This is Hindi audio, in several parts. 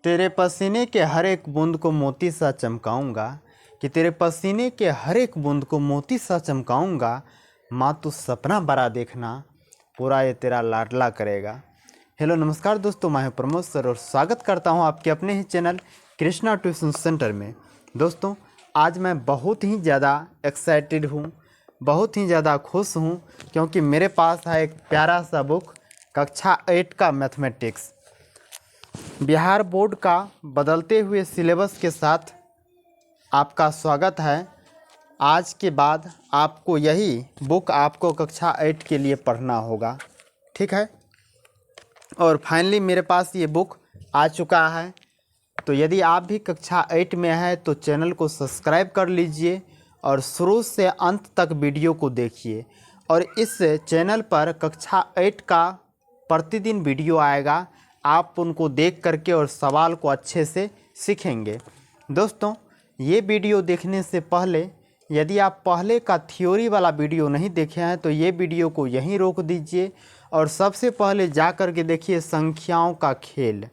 तेरे पसीने के हर एक बूंद को मोती सा चमकाऊंगा, कि तेरे पसीने के हर एक बूंद को मोती सा चमकाऊंगा। माँ तू सपना बड़ा देखना, पूरा ये तेरा लाडला करेगा। हेलो नमस्कार दोस्तों, मैं हूं प्रमोद सर और स्वागत करता हूं आपके अपने ही चैनल कृष्णा ट्यूशन सेंटर में। दोस्तों आज मैं बहुत ही ज़्यादा एक्साइटेड हूं, बहुत ही ज़्यादा खुश हूं, क्योंकि मेरे पास है एक प्यारा सा बुक कक्षा 8 का मैथमेटिक्स। बिहार बोर्ड का बदलते हुए सिलेबस के साथ आपका स्वागत है। आज के बाद आपको यही बुक आपको कक्षा 8 के लिए पढ़ना होगा, ठीक है। और फाइनली मेरे पास ये बुक आ चुका है। तो यदि आप भी कक्षा 8 में हैं तो चैनल को सब्सक्राइब कर लीजिए और शुरू से अंत तक वीडियो को देखिए। और इस चैनल पर कक्षा 8 का प्रतिदिन वीडियो आएगा, आप उनको देख करके और सवाल को अच्छे से सीखेंगे। दोस्तों ये वीडियो देखने से पहले यदि आप पहले का थ्योरी वाला वीडियो नहीं देखे हैं तो ये वीडियो को यहीं रोक दीजिए और सबसे पहले जा कर के देखिए संख्याओं का खेल।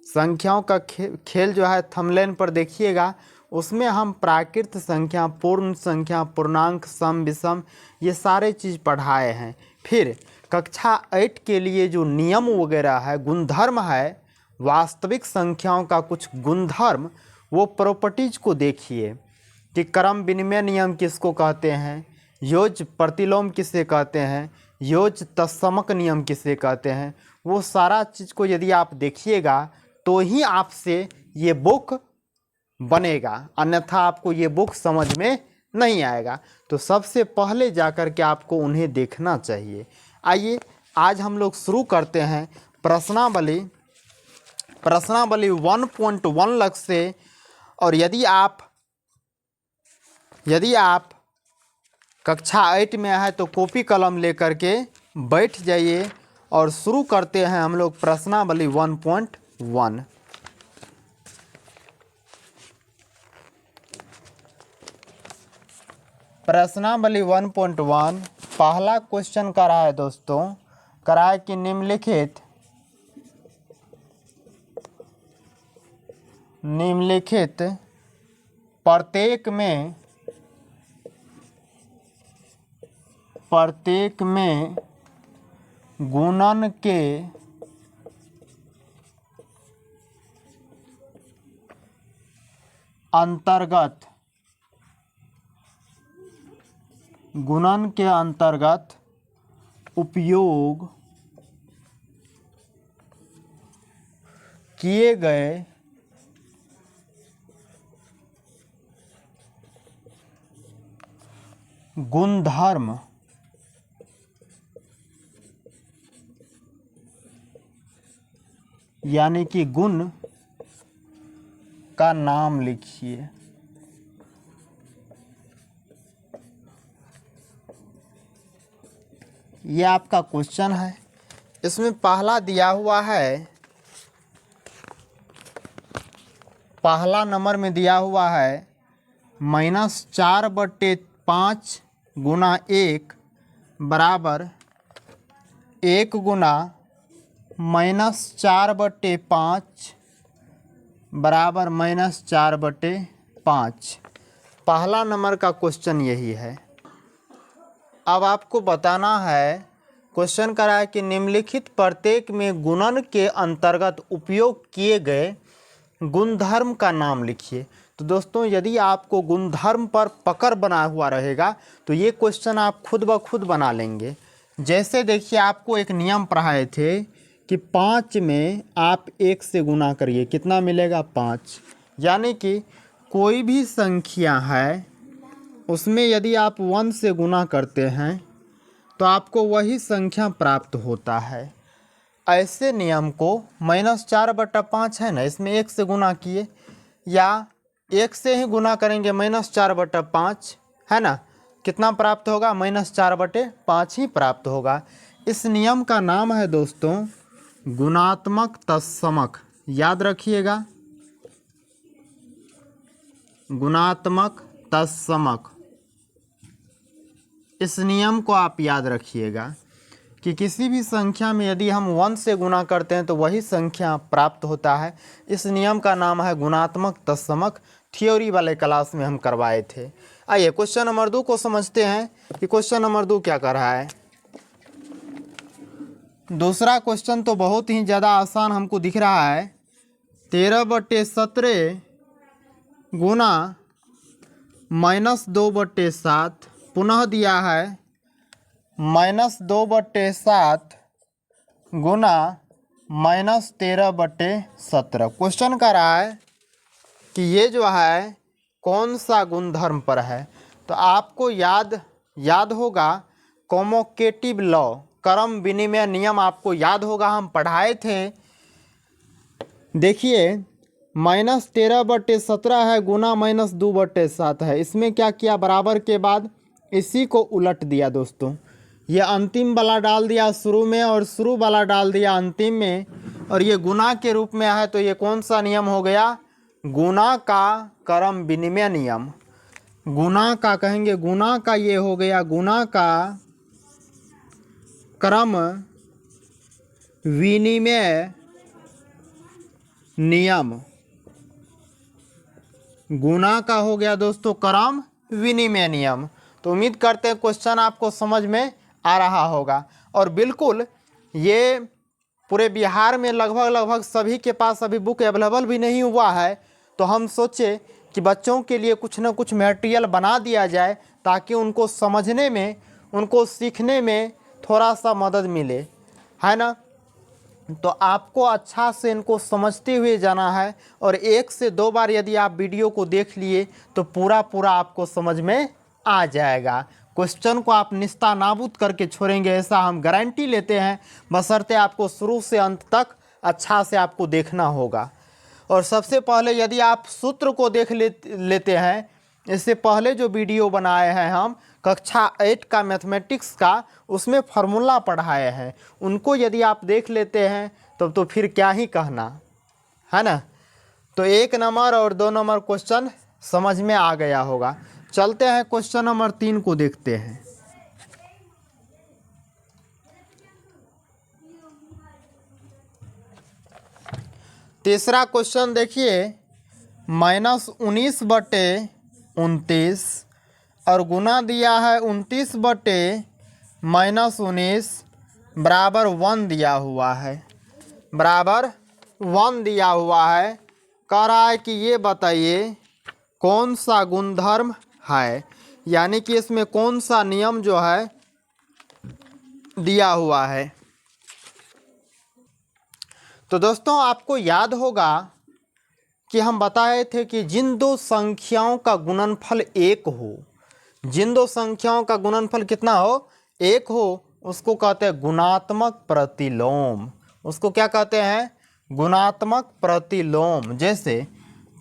संख्याओं का खेल जो है थंबनेल पर देखिएगा, उसमें हम प्राकृत संख्या, पूर्ण संख्या, पूर्णांक, सम, विषम ये सारे चीज़ पढ़ाए हैं। फिर कक्षा 8 के लिए जो नियम वगैरह है, गुणधर्म है, वास्तविक संख्याओं का कुछ गुणधर्म, वो प्रॉपर्टीज को देखिए कि क्रम विनिमय नियम किसको कहते हैं, योज प्रतिलोम किसे कहते हैं, योज तत्समक नियम किसे कहते हैं। वो सारा चीज़ को यदि आप देखिएगा तो ही आपसे ये बुक बनेगा, अन्यथा आपको ये बुक समझ में नहीं आएगा। तो सबसे पहले जाकर के आपको उन्हें देखना चाहिए। आइए आज हम लोग शुरू करते हैं प्रश्नावली 1.1 लक्ष्य से। और यदि आप कक्षा 8 में है तो कॉपी कलम लेकर के बैठ जाइए और शुरू करते हैं हम लोग प्रश्नावली 1.1। प्रश्नावली 1.1 पहला क्वेश्चन करा है दोस्तों, करा है कि निम्नलिखित प्रत्येक में गुणन के अंतर्गत उपयोग किए गए गुणधर्म यानी कि गुण का नाम लिखिए। ये आपका क्वेश्चन है। इसमें पहला दिया हुआ है, पहला नंबर में दिया हुआ है -4/5 गुना 1 बराबर 1 गुना -4/5 बराबर -4/5। पहला नंबर का क्वेश्चन यही है। अब आपको बताना है, क्वेश्चन करा है कि निम्नलिखित प्रत्येक में गुणन के अंतर्गत उपयोग किए गए गुणधर्म का नाम लिखिए। तो दोस्तों यदि आपको गुणधर्म पर पकड़ बना हुआ रहेगा तो ये क्वेश्चन आप खुद ब खुद बना लेंगे। जैसे देखिए आपको एक नियम पढ़ाए थे कि 5 में आप 1 से गुना करिए, कितना मिलेगा 5। यानी कि कोई भी संख्या है उसमें यदि आप 1 से गुना करते हैं तो आपको वही संख्या प्राप्त होता है। ऐसे नियम को -4/5 है ना, इसमें 1 से गुना किए या 1 से ही गुना करेंगे -4/5 है ना, कितना प्राप्त होगा -4/5 ही प्राप्त होगा। इस नियम का नाम है दोस्तों गुणात्मक तत्समक। याद रखिएगा, गुणात्मक तत्समक, इस नियम को आप याद रखिएगा। कि किसी भी संख्या में यदि हम 1 से गुना करते हैं तो वही संख्या प्राप्त होता है। इस नियम का नाम है गुणात्मक तत्समक, थ्योरी वाले क्लास में हम करवाए थे। आइए क्वेश्चन नंबर 2 को समझते हैं कि क्वेश्चन नंबर 2 क्या कर रहा है। दूसरा क्वेश्चन तो बहुत ही ज़्यादा आसान हमको दिख रहा है। 13/17 गुना -2/7 पुनः दिया है -2/7 गुना -13/17। क्वेश्चन कर रहा है कि ये जो है कौन सा गुणधर्म पर है। तो आपको याद होगा कॉमोकेटिव लॉ, क्रम विनिमय नियम आपको याद होगा, हम पढ़ाए थे। देखिए -13/17 है गुना -2/7 है। इसमें क्या किया, बराबर के बाद इसी को उलट दिया दोस्तों। ये अंतिम वाला डाल दिया शुरू में और शुरू वाला डाल दिया अंतिम में, और ये गुना के रूप में है। तो ये कौन सा नियम हो गया, गुना का क्रम विनिमय नियम। गुना का कहेंगे, गुना का ये हो गया गुना का क्रम विनिमय नियम। गुना का हो गया दोस्तों क्रम विनिमय नियम। तो उम्मीद करते हैं क्वेश्चन आपको समझ में आ रहा होगा। और बिल्कुल ये पूरे बिहार में लगभग सभी के पास अभी बुक अवेलेबल भी नहीं हुआ है। तो हम सोचे कि बच्चों के लिए कुछ ना कुछ मटेरियल बना दिया जाए ताकि उनको समझने में, उनको सीखने में थोड़ा सा मदद मिले, है ना। तो आपको अच्छा से इनको समझते हुए जाना है, और 1 से 2 बार यदि आप वीडियो को देख लिए तो पूरा आपको समझ में आ जाएगा। क्वेश्चन को आप निस्ता नाबूद करके छोड़ेंगे ऐसा हम गारंटी लेते हैं, बशर्ते आपको शुरू से अंत तक अच्छा से आपको देखना होगा। और सबसे पहले यदि आप सूत्र को देख लेते हैं, इससे पहले जो वीडियो बनाए हैं हम कक्षा 8 का मैथमेटिक्स का, उसमें फार्मूला पढ़ाए हैं, उनको यदि आप देख लेते हैं तब तो फिर क्या ही कहना, है ना। तो 1 नंबर और 2 नंबर क्वेश्चन समझ में आ गया होगा। चलते हैं क्वेश्चन नंबर 3 को देखते हैं। तीसरा क्वेश्चन देखिए, -19/29 और गुना दिया है 29/-19 बराबर 1 दिया हुआ है, बराबर 1 दिया हुआ है। कह रहा है कि ये बताइए कौन सा गुणधर्म है, यानी कि इसमें कौन सा नियम जो है दिया हुआ है। तो दोस्तों आपको याद होगा कि हम बताए थे कि जिन दो संख्याओं का गुणनफल 1 हो, जिन दो संख्याओं का गुणनफल कितना हो, 1 हो, उसको कहते हैं गुणात्मक प्रतिलोम। उसको क्या कहते हैं, गुणात्मक प्रतिलोम। जैसे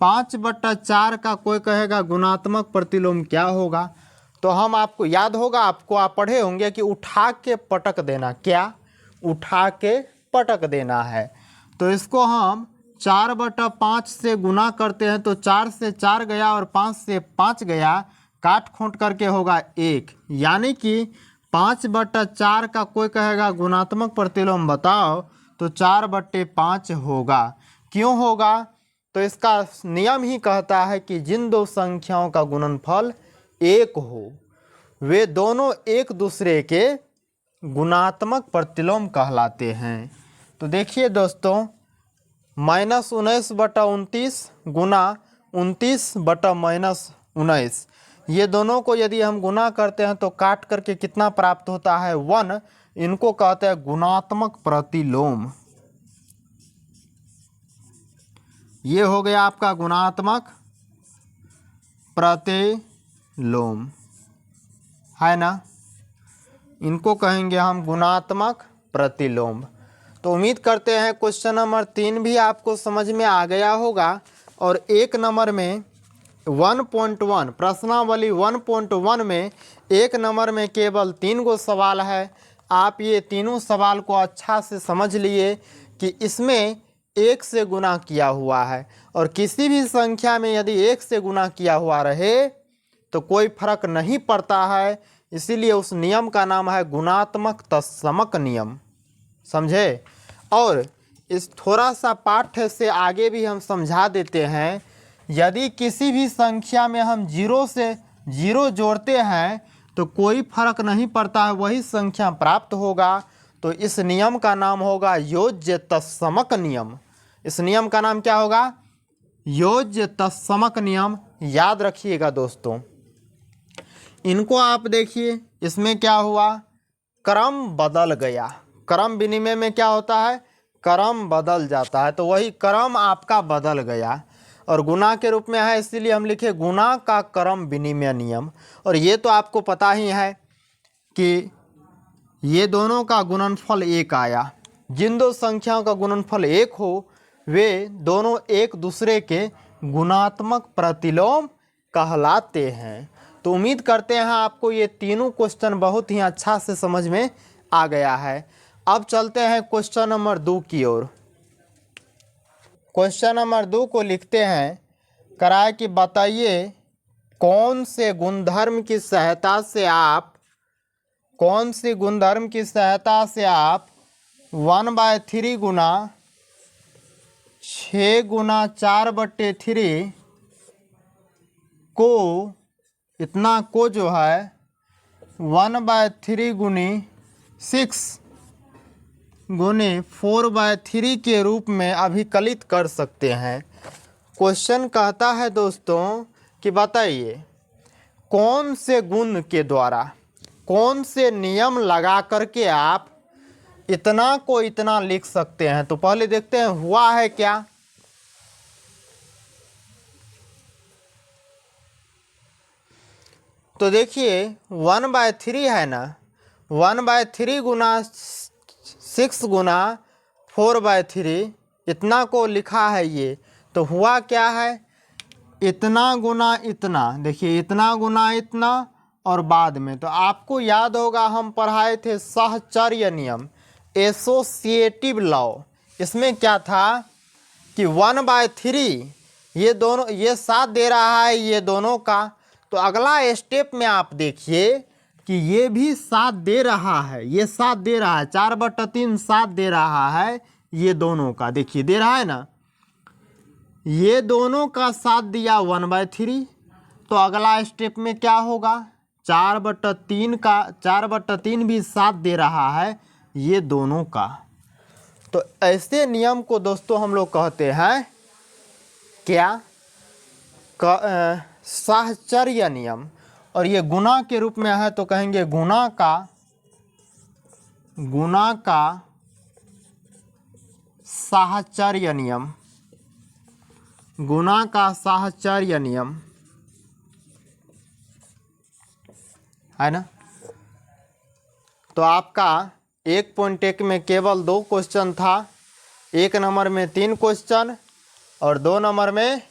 5/4 का कोई कहेगा गुणात्मक प्रतिलोम क्या होगा, तो हम आपको याद होगा, आपको आप पढ़े होंगे कि उठा के पटक देना, क्या उठा के पटक देना है। तो इसको हम 4/5 से गुना करते हैं तो 4 से 4 गया और 5 से 5 गया, काट खोट करके होगा 1, यानी कि 5/4 का कोई कहेगा गुणात्मक प्रतिलोम बताओ, तो 4/5 होगा। क्यों होगा, तो इसका नियम ही कहता है कि जिन दो संख्याओं का गुणनफल 1 हो वे दोनों एक दूसरे के गुणात्मक प्रतिलोम कहलाते हैं। तो देखिए दोस्तों, -19/29 गुना 29/-19, ये दोनों को यदि हम गुना करते हैं तो काट करके कितना प्राप्त होता है, 1। इनको कहते हैं गुणात्मक प्रतिलोम। ये हो गया आपका गुणात्मक प्रतिलोम, है ना। इनको कहेंगे हम गुणात्मक प्रतिलोम। तो उम्मीद करते हैं क्वेश्चन नंबर 3 भी आपको समझ में आ गया होगा। और 1 नंबर में 1.1 प्रश्नावली 1.1 में 1 नंबर में केवल 3 गो सवाल है। आप ये तीनों सवाल को अच्छा से समझ लिए कि इसमें 1 से गुना किया हुआ है, और किसी भी संख्या में यदि 1 से गुना किया हुआ रहे तो कोई फर्क नहीं पड़ता है इसीलिए उस नियम का नाम है गुणात्मक तत्समक नियम। समझे? और इस थोड़ा सा पाठ्य से आगे भी हम समझा देते हैं, यदि किसी भी संख्या में हम जीरो से जीरो जोड़ते हैं तो कोई फर्क नहीं पड़ता है, वही संख्या प्राप्त होगा। तो इस नियम का नाम होगा योज्य तत्समक नियम। इस नियम का नाम क्या होगा? योज्य तत्समक नियम। याद रखिएगा दोस्तों। इनको आप देखिए, इसमें क्या हुआ? क्रम बदल गया। क्रम विनिमय में क्या होता है? क्रम बदल जाता है, तो वही क्रम आपका बदल गया और गुणा के रूप में है, इसीलिए हम लिखे गुणा का क्रम विनिमय नियम। और ये तो आपको पता ही है कि ये दोनों का गुणनफल 1 आया। जिन दो संख्याओं का गुणनफल 1 हो वे दोनों एक दूसरे के गुणात्मक प्रतिलोम कहलाते हैं। तो उम्मीद करते हैं आपको ये तीनों क्वेश्चन बहुत ही अच्छा से समझ में आ गया है। अब चलते हैं क्वेश्चन नंबर 2 की ओर। क्वेश्चन नंबर 2 को लिखते हैं, कराए कि बताइए कौन से गुणधर्म की सहायता से आप 1/3 गुना 6 गुना 4/3 को इतना को जो है 1/3 गुनी 6 गुने 4/3 के रूप में अभिकलित कर सकते हैं। क्वेश्चन कहता है दोस्तों कि बताइए कौन से गुण के द्वारा, कौन से नियम लगा करके आप इतना को इतना लिख सकते हैं। तो पहले देखते हैं हुआ है क्या। तो देखिए 1/3 है ना, 1/3 गुना 6 गुना 4/3 इतना को लिखा है ये। तो हुआ क्या है? इतना गुना इतना, देखिए इतना गुना इतना और बाद में तो आपको याद होगा हम पढ़ाए थे सहचर्य नियम, एसोसिएटिव लॉ। इसमें क्या था कि 1/3 ये दोनों, ये 7 दे रहा है ये दोनों का। तो अगला स्टेप में आप देखिए कि ये भी 7 दे रहा है, ये 7 दे रहा है, 4/3 7 दे रहा है ये दोनों का। देखिए दे रहा है ना, ये दोनों का 7 दिया 1/3। तो अगला स्टेप में क्या होगा? 4/3 का 4/3 भी 7 दे रहा है ये दोनों का। तो ऐसे नियम को दोस्तों हम लोग कहते हैं क्या? साहचर्य नियम। और ये गुणा के रूप में है तो कहेंगे गुणा का साहचर्य नियम, गुणा का साहचर्य नियम है ना। तो आपका 1.1 में केवल 2 क्वेश्चन था, 1 नंबर में 3 क्वेश्चन और 2 नंबर में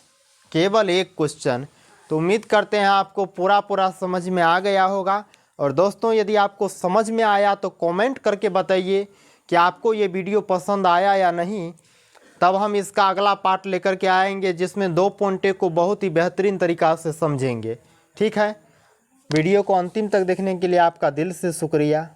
केवल 1 क्वेश्चन। तो उम्मीद करते हैं आपको पूरा समझ में आ गया होगा। और दोस्तों यदि आपको समझ में आया तो कमेंट करके बताइए कि आपको ये वीडियो पसंद आया या नहीं। तब हम इसका अगला पार्ट लेकर के आएंगे जिसमें 2.1 को बहुत ही बेहतरीन तरीक़ा से समझेंगे। ठीक है, वीडियो को अंतिम तक देखने के लिए आपका दिल से शुक्रिया।